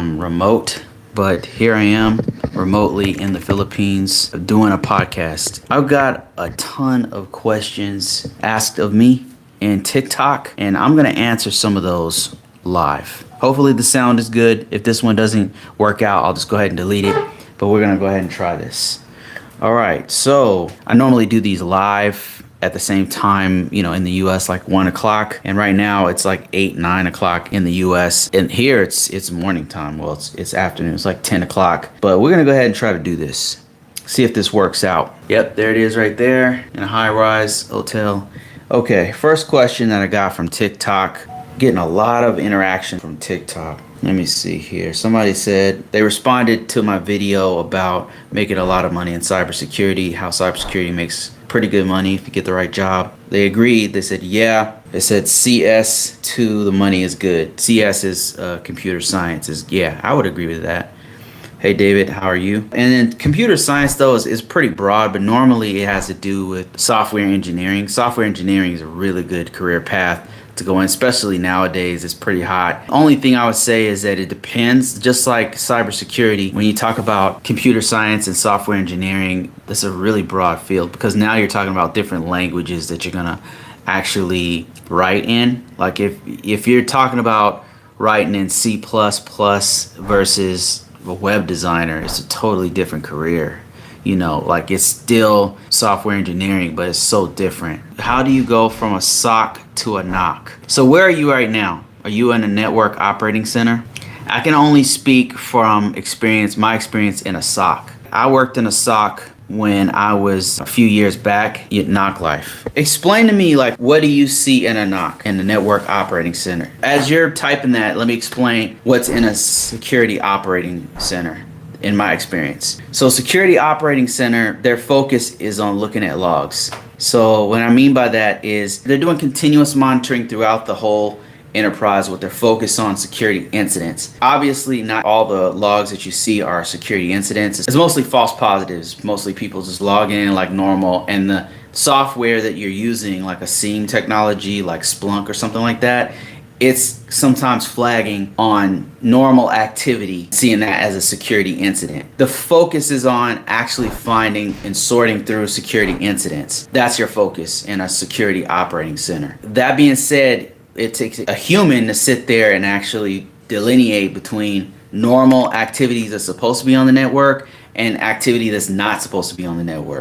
I'm remote, but here I am remotely in the Philippines doing a podcast. I've got a ton of questions asked of me in TikTok, and I'm going to answer some of those live. Hopefully the sound is good. If this one doesn't work out, I'll just go ahead and delete it, but we're going to go ahead and try this. All right, so I normally do these live at the same time, in the US, like 1 o'clock. And right now it's like 8, 9 o'clock in the US. And here it's morning time. Well, it's afternoon. It's like 10 o'clock. But we're going to go ahead and try to do this. See if this works out. Yep, there it is right there in a high-rise hotel. Okay, first question that I got from TikTok. Getting a lot of interaction from TikTok. Let me see here. Somebody said they responded to my video about making a lot of money in cybersecurity, how cybersecurity makes pretty good money if you get the right job. They agreed. They said, yeah. They said CS to the money is good. CS is computer science. Yeah, I would agree with that. Hey, David, how are you? And then computer science, though, is pretty broad, but normally it has to do with software engineering. Software engineering is a really good career path to go in, especially nowadays. It's pretty hot. Only thing I would say is that it depends. Just like cybersecurity, when you talk about computer science and software engineering, that's a really broad field, because now you're talking about different languages that you're gonna actually write in. Like if you're talking about writing in C++ versus a web designer, it's a totally different career. Like it's still software engineering, but it's so different. How do you go from a SOC to a NOC? So where are you right now? Are you in a network operating center? I can only speak from my experience in a SOC. I worked in a SOC when I was a few years back at NOC life. Explain to me, like, what do you see in a NOC, in the network operating center? As you're typing that, let me explain what's in a security operating center. In my experience. So security operating center, their focus is on looking at logs. So what I mean by that is they're doing continuous monitoring throughout the whole enterprise with their focus on security incidents. Obviously, not all the logs that you see are security incidents. It's mostly false positives. Mostly people just log in like normal, and the software that you're using, like a SIEM technology, like Splunk or something like that, it's sometimes flagging on normal activity, seeing that as a security incident. The focus is on actually finding and sorting through security incidents. That's your focus in a security operating center. That being said, it takes a human to sit there and actually delineate between normal activities that's supposed to be on the network and activity that's not supposed to be on the network.